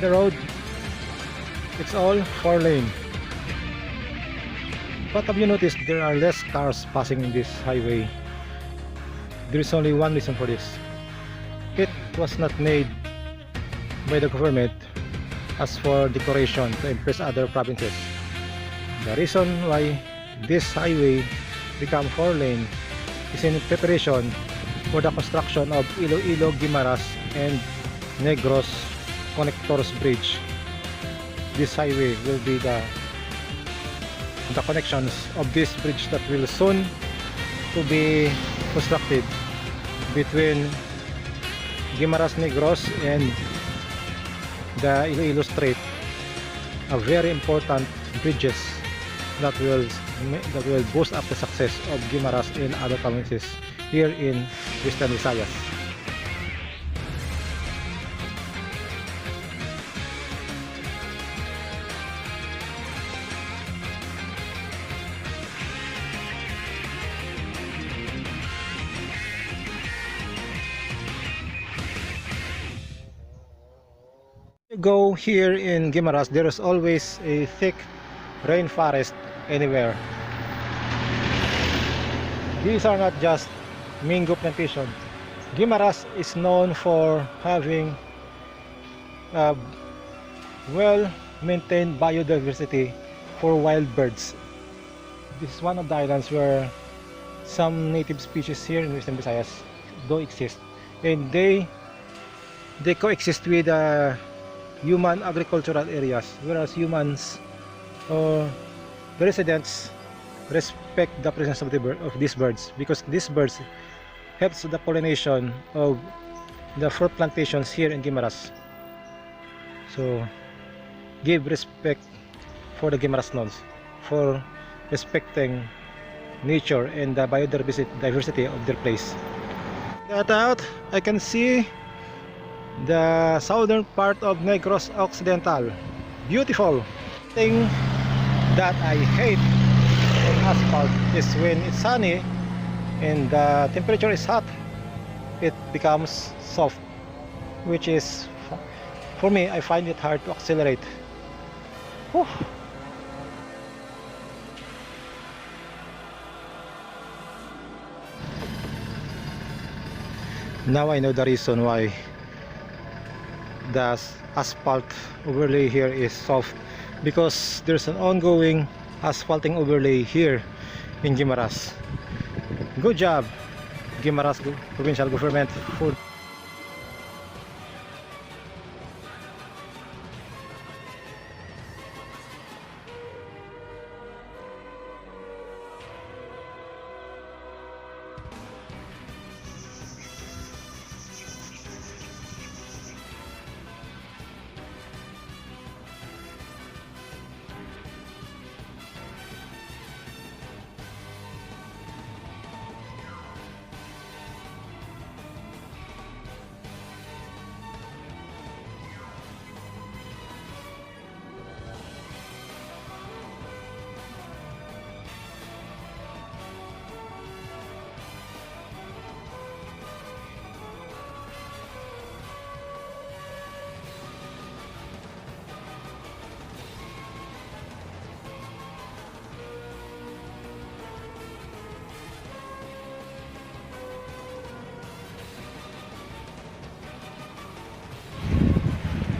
the road, it's all 4-lane. But have you noticed there are less cars passing in this highway? There is only one reason for this. It was not made by the government as for decoration to impress other provinces. The reason why this highway become 4-lane is in preparation for the construction of Iloilo, Guimaras and Negros Connectors Bridge. This highway will be the connections of this bridge that will soon to be constructed between Guimaras, Negros and the Iloilo Strait, a very important bridges that will boost up the success of Guimaras and other provinces here in Western Visayas. You go here in Guimaras, there is always a thick rainforest anywhere. These are not just mango plantation. Guimaras is known for having well-maintained biodiversity for wild birds. This is one of the islands where some native species here in Western Visayas do exist, and they coexist with human agricultural areas, whereas humans or the residents respect the presence of these birds, because these birds helps the pollination of the fruit plantations here in Guimaras. So give respect for the Guimaras Nones for respecting nature and the biodiversity of their place. That out, I can see the southern part of Negros Occidental. Beautiful. Thing that I hate on asphalt is when it's sunny and the temperature is hot, it becomes soft, which is, for me, I find it hard to accelerate. Whew. Now I know the reason why the asphalt overlay here is soft, because there's an ongoing asphalting overlay here in Guimaras. Good job, Guimaras provincial government, for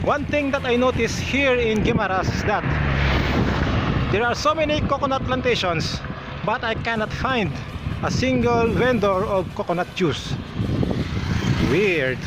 one thing that I noticed here in Guimaras is that there are so many coconut plantations, but I cannot find a single vendor of coconut juice. Weird.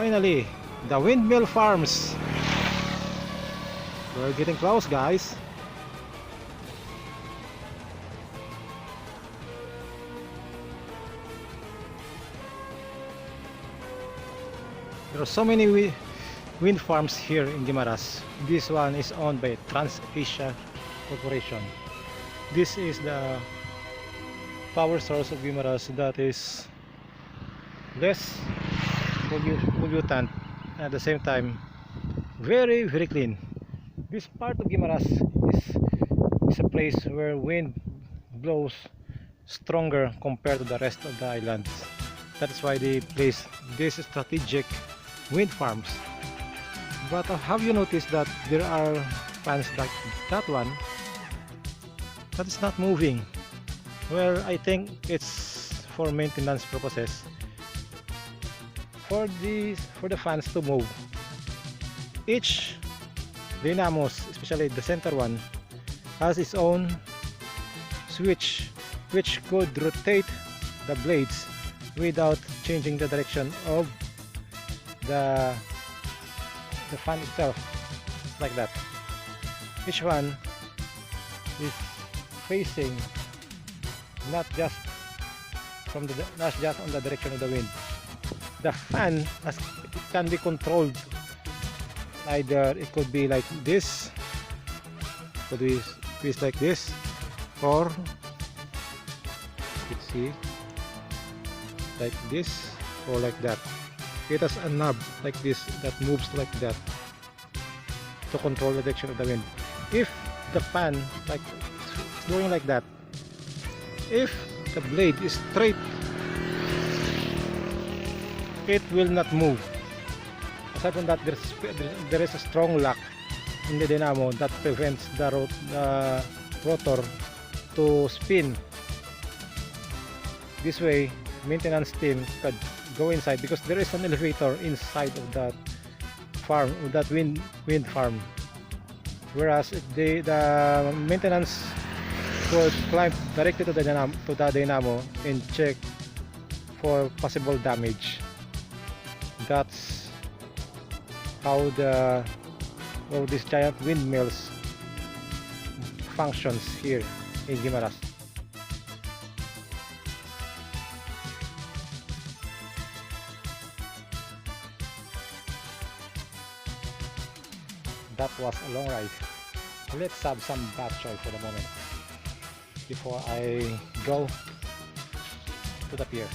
Finally, the windmill farms. We're getting close, guys. There are so many wind farms here in Guimaras. This one is owned by Trans-Asia Corporation. This is the power source of Guimaras that is less pollutant, at the same time very clean. This part of Guimaras is a place where wind blows stronger compared to the rest of the islands. That is why they place these strategic wind farms. But have you noticed that there are fans like that one that is not moving? Well, I think it's for maintenance purposes. For the fans to move, each dynamos, especially the center one, has its own switch which could rotate the blades without changing the direction of the fan itself, like that. Each one is facing not just on the direction of the wind. The fan it can be controlled. Either it could be like this, could be twist like this, or let's see, like this or like that. It has a knob like this that moves like that to control the direction of the wind. If the fan it's going like that, if the blade is straight, it will not move. Aside from that, there is a strong lock in the dynamo that prevents the rotor to spin. This way, maintenance team could go inside because there is an elevator inside of that farm, that wind farm. Whereas the maintenance could climb directly to the dynamo and check for possible damage. That's how these giant windmills functions here in Guimaras. That was a long ride. Let's have some bok choy for the moment before I go to the pier.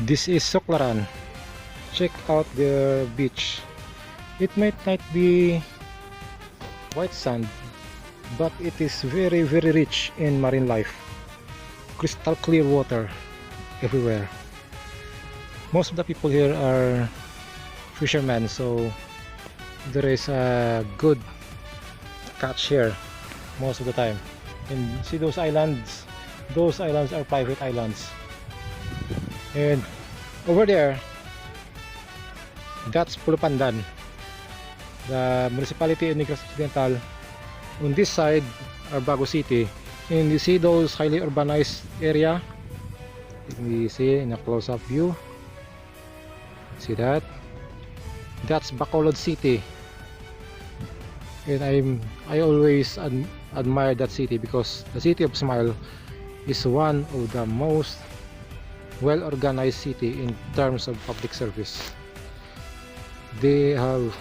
This is Suclaran. Check out the beach. It might not be white sand, but it is very rich in marine life. Crystal clear water everywhere. Most of the people here are fishermen, so there is a good catch here most of the time. And see those islands? Those islands are private islands. And over there, that's Pulupandan, the municipality of Negros Occidental. On this side are Bago City, and you see those highly urbanized area. Let me see in a close-up view. See that? That's Bacolod City, and I always admire that city because the city of Smile is one of the most well-organized city in terms of public service. They have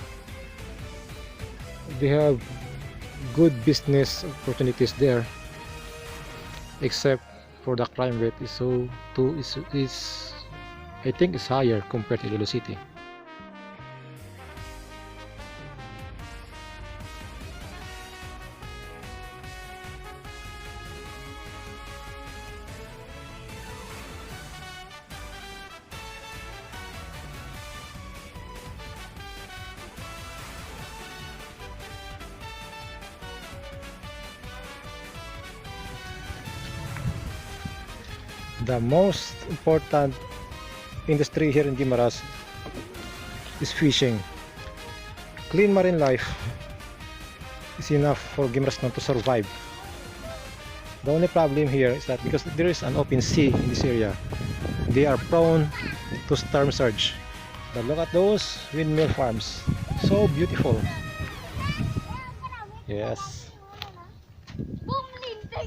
good business opportunities there, except for the crime rate is I think is higher compared to Iloilo City. The most important industry here in Guimaras is fishing. Clean marine life is enough for Guimaras to survive. The only problem here is that because there is an open sea in this area, they are prone to storm surge. But look at those windmill farms, so beautiful. Yes.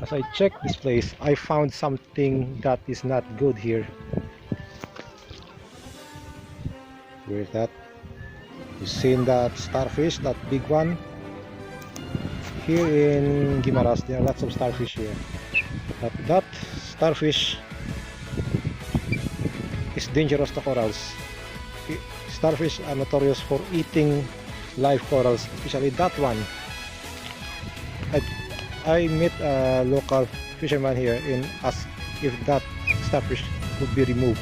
As I check this place, I found something that is not good here. Where is that? You've seen that starfish, that big one? Here in Guimaras, there are lots of starfish here. But that starfish is dangerous to corals. Starfish are notorious for eating live corals, especially that one. I met a local fisherman here and asked if that starfish would be removed.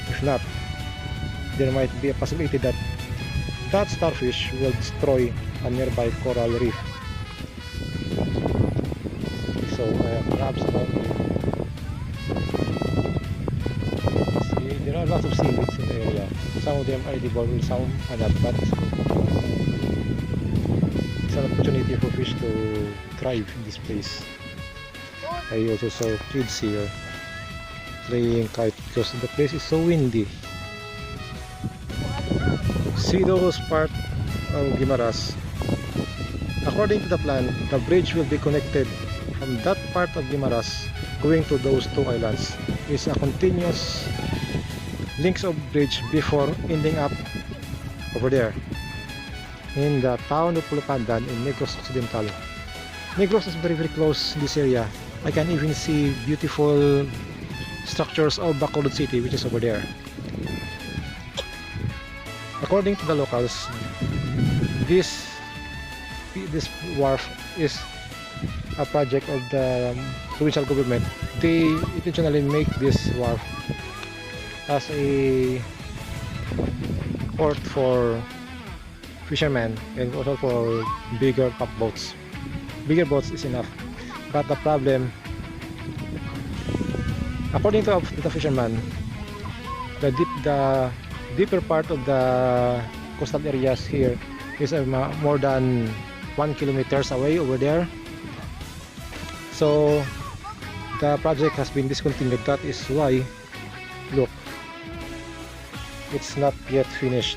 If not, there might be a possibility that that starfish will destroy a nearby coral reef. So crabs about here. See, there are lots of seaweeds in the area. Some of them are edible, some are not, but it's an opportunity for fish to thrive in this place. I also saw kids here playing kite because the place is so windy. See those part of Guimaras. According to the plan, the bridge will be connected from that part of Guimaras going to those two islands. It's a continuous links of bridge before ending up over there in the town of Pulupandan in Negros Occidental. Negros is very close in this area. I can even see beautiful structures of Bacolod City, which is over there. According to the locals, this wharf is a project of the provincial government. They intentionally make this wharf as a port for fishermen and also for bigger pop boats. Bigger boats is enough, but the problem, according to the fisherman, the deeper part of the coastal areas here is more than 1 kilometers away over there. So the project has been discontinued. That is why, look, it's not yet finished.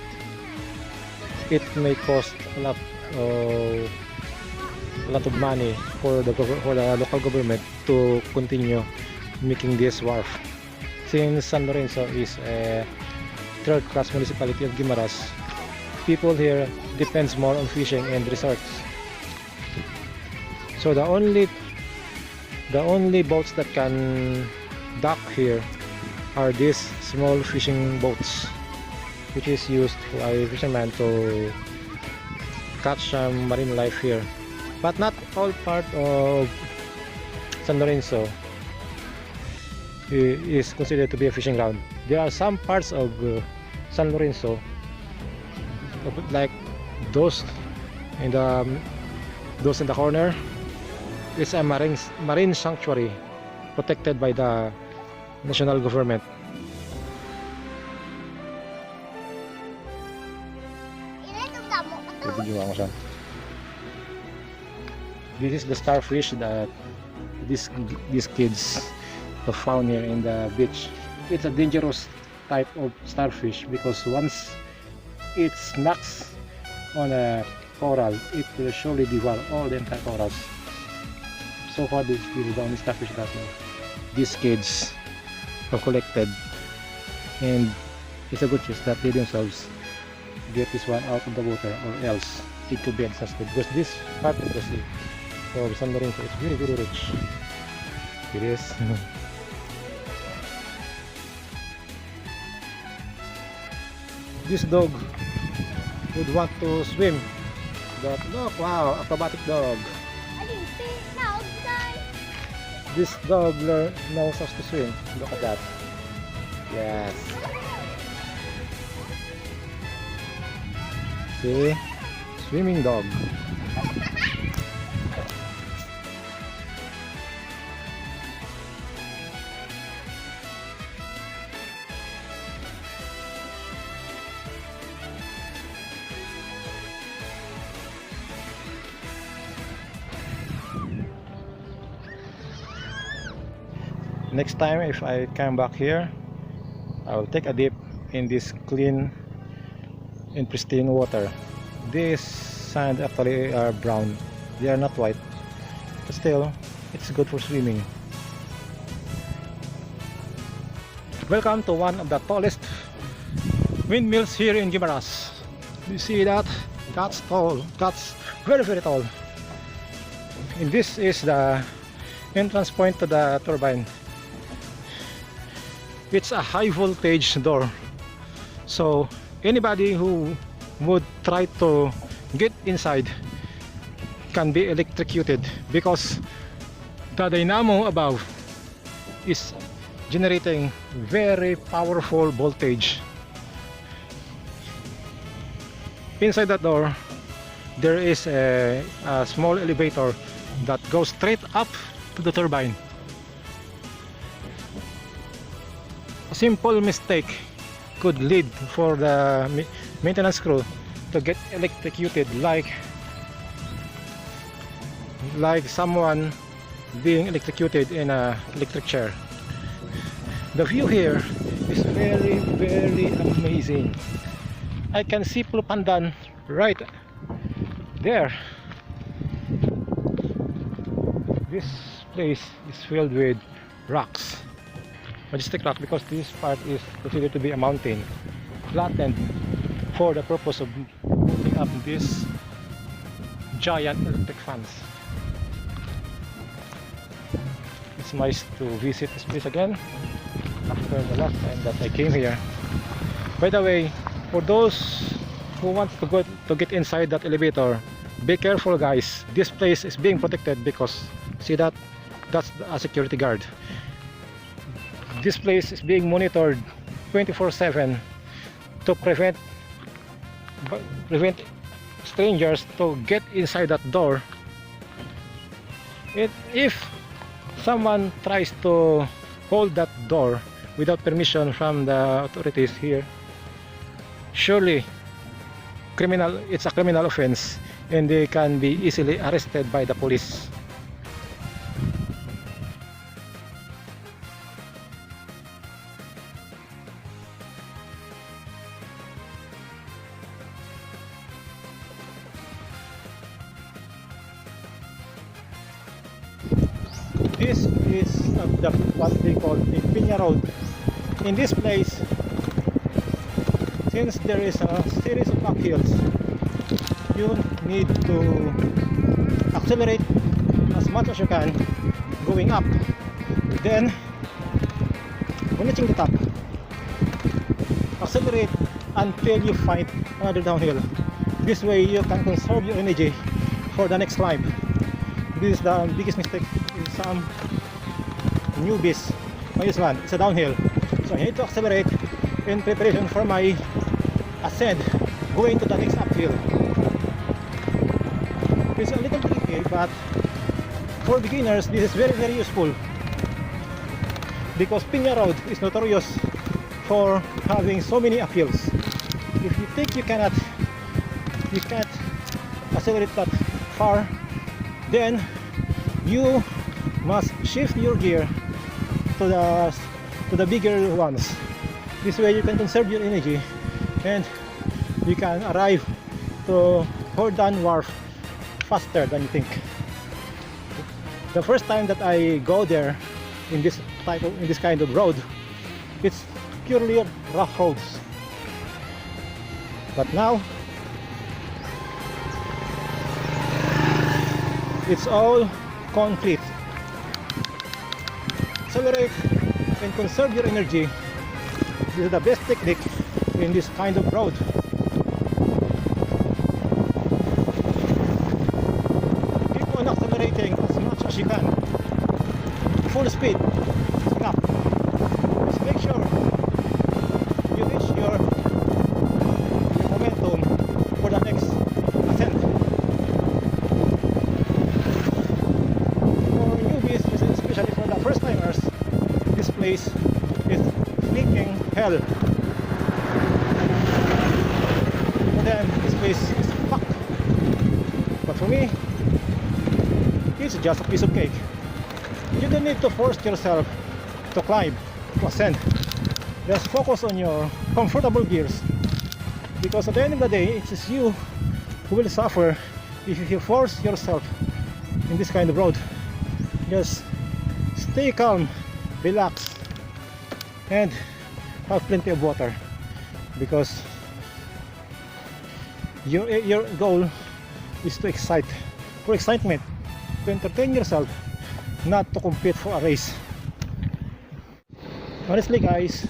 It may cost a lot of money for the local government to continue making this wharf. Since San Lorenzo is a third-class municipality of Guimaras, people here depends more on fishing and resorts. So the only boats that can dock here are these small fishing boats, which is used by fishermen to catch some marine life here. But not all part of San Lorenzo is considered to be a fishing ground. There are some parts of San Lorenzo, like those in the corner. It's a marine sanctuary protected by the national government. This is the starfish that these kids have found here in the beach. It's a dangerous type of starfish because once it smacks on a coral, it will surely devour all the entire corals. So far, this is the only starfish that these kids have collected, and it's a good chance that they themselves get this one out of the water, or else it could be exhausted, because this part of the sea of San Lorenzo is very, very rich. It is. This dog would want to swim, but look, wow, acrobatic dog. This dog knows how to swim. Look at that. Yes. See? Swimming dog. Next time if I come back here, I will take a dip in this clean and pristine water. These sand actually are brown, they are not white, but still it's good for swimming. Welcome to one of the tallest windmills here in Guimaras. You see that? That's tall, that's very, very tall. And this is the entrance point to the turbine. It's a high voltage door, so anybody who would try to get inside can be electrocuted, because the dynamo above is generating very powerful voltage. Inside that door there is a small elevator that goes straight up to the turbine. A simple mistake could lead for the maintenance crew to get electrocuted, like someone being electrocuted in a electric chair. The view here is very, very amazing. I can see Plupandan right there. This place is filled with rocks, majestic rock, because this part is considered to be a mountain, flattened for the purpose of putting up these giant electric fans. It's nice to visit this place again after the last time that I came here. By the way, for those who want to get inside that elevator, be careful guys. This place is being protected because see that? That's a security guard. This place is being monitored 24/7 to prevent strangers to get inside that door. If someone tries to hold that door without permission from the authorities here, surely it's a criminal offense, and they can be easily arrested by the police. This is what they call the Piña Road. In this place, since there is a series of uphills, you need to accelerate as much as you can going up. Then, when reaching the top, accelerate until you find another downhill. This way you can conserve your energy for the next climb. This is the biggest mistake in some newbies. This one, it's a downhill, so I need to accelerate in preparation for my ascent going to the next uphill. It's a little tricky, but for beginners this is very useful, because Piña Road is notorious for having so many uphills. If you think you can't accelerate that far, then you must shift your gear to the bigger ones. This way you can conserve your energy and you can arrive to Hordan Wharf faster than you think. The first time that I go there in this kind of road, it's purely rough roads. But now it's all concrete. Accelerate and conserve your energy. This is the best technique in this kind of road. Keep on accelerating as much as you can. Full speed. Stop. Just make sure you reach your momentum for the next ascent. For newbies, especially for the first timers, this place is freaking hell. For them, this place is fucked. But for me, it's just a piece of cake. You don't need to force yourself to climb, to ascend. Just focus on your comfortable gears, because at the end of the day, it is you who will suffer if you force yourself in this kind of road. Just stay calm, relax, and have plenty of water, because your goal is to excite, for excitement, to entertain yourself, not to compete for a race. Honestly guys,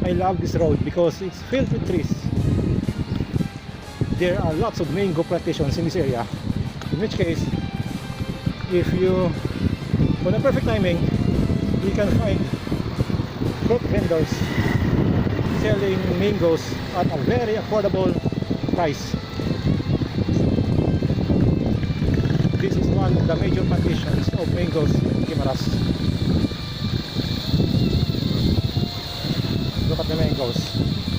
I love this road because it's filled with trees. There are lots of mango plantations in this area, in which case, if you on a perfect timing, you can find fruit vendors selling mangoes at a very affordable price. This is one of the major plantations of mangoes in Guimaras. Look at the mangoes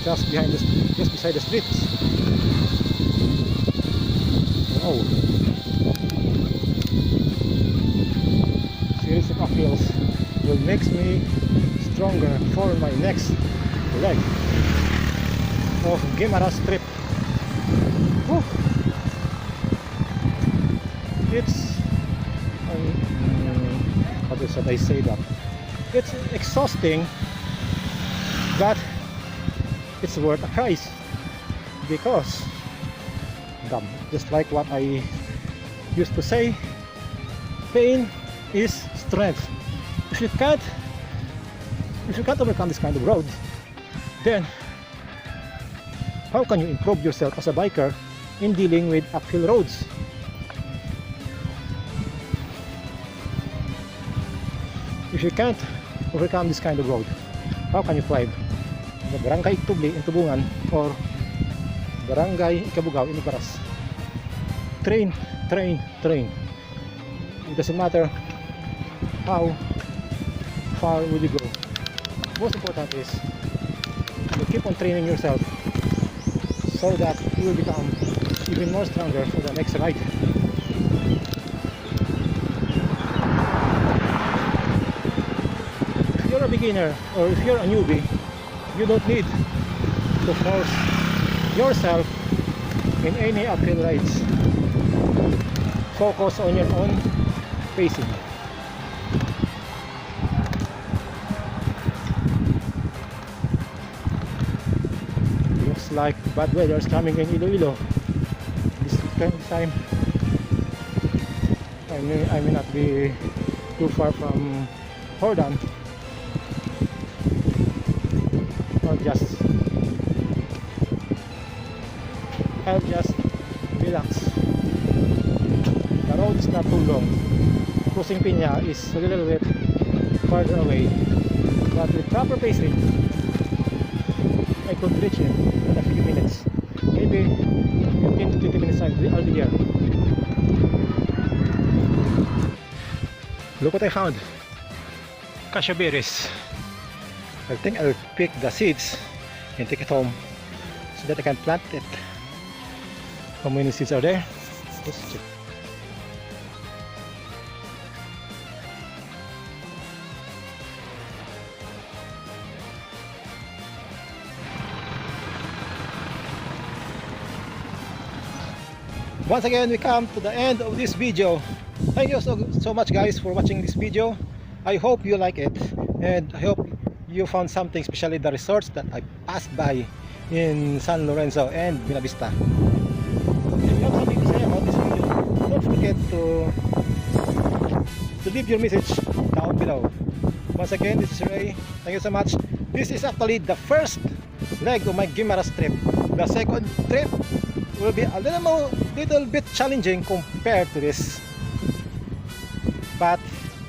just beside the streets. Oh, series of uphills will make me stronger for my next leg of Guimaras trip. Whew. It's how should I say that? It's exhausting, but it's worth a price, because just like what I used to say, pain is strength. If you can't overcome this kind of road, then how can you improve yourself as a biker in dealing with uphill roads? If you can't overcome this kind of road, how can you climb the Barangay Tubli in Tubungan or Barangay Ikabugao in Ibaras? Train. It doesn't matter how far will you go. Most important is you keep on training yourself so that you will become even more stronger for the next ride. If you're a beginner or if you're a newbie, you don't need to force yourself in any uphill rides. Focus on your own pacing. Looks like bad weather is coming in Iloilo this time. I may not be too far from Hordan, or just I'll just relax. The road is not too long. Cruising Piña is a little bit farther away, but with proper pacing I could reach it in a few minutes, maybe 15 to 20 minutes. I'll be here. Look what I found. Cashew berries. I think I'll pick the seeds and take it home so that I can plant it. How many seeds are there? Let's check. Once again, we come to the end of this video. Thank you so much guys for watching this video. I hope you like it, and I hope you found something, especially the resorts that I passed by in San Lorenzo and Buena Vista. If you have something to say about this video, don't forget to leave your message down below. Once again, this is Ray. Thank you so much. This is actually the first leg of my guimaras trip. The second trip will be a little bit challenging compared to this, but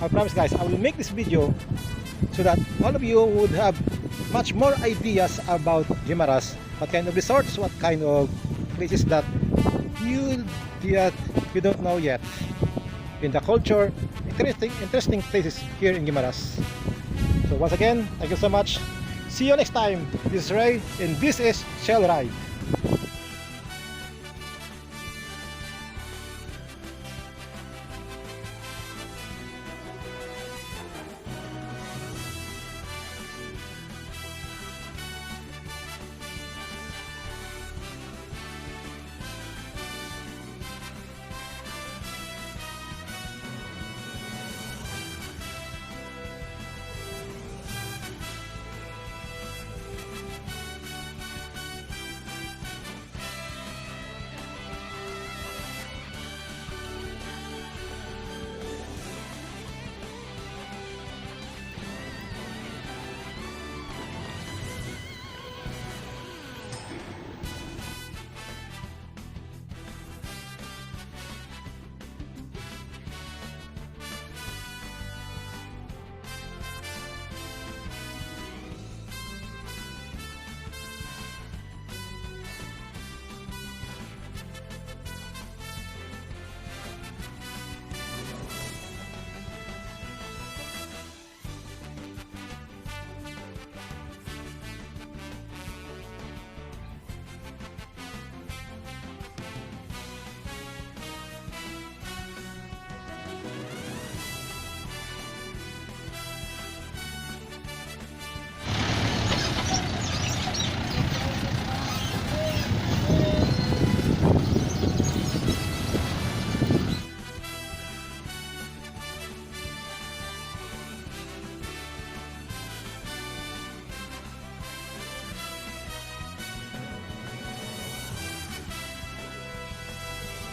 I promise guys, I will make this video so that all of you would have much more ideas about guimaras, what kind of resorts, what kind of places that you don't know yet in the culture, interesting places here in Guimaras. So once again, thank you so much. See you next time. This is Ray and this is Shell Ride.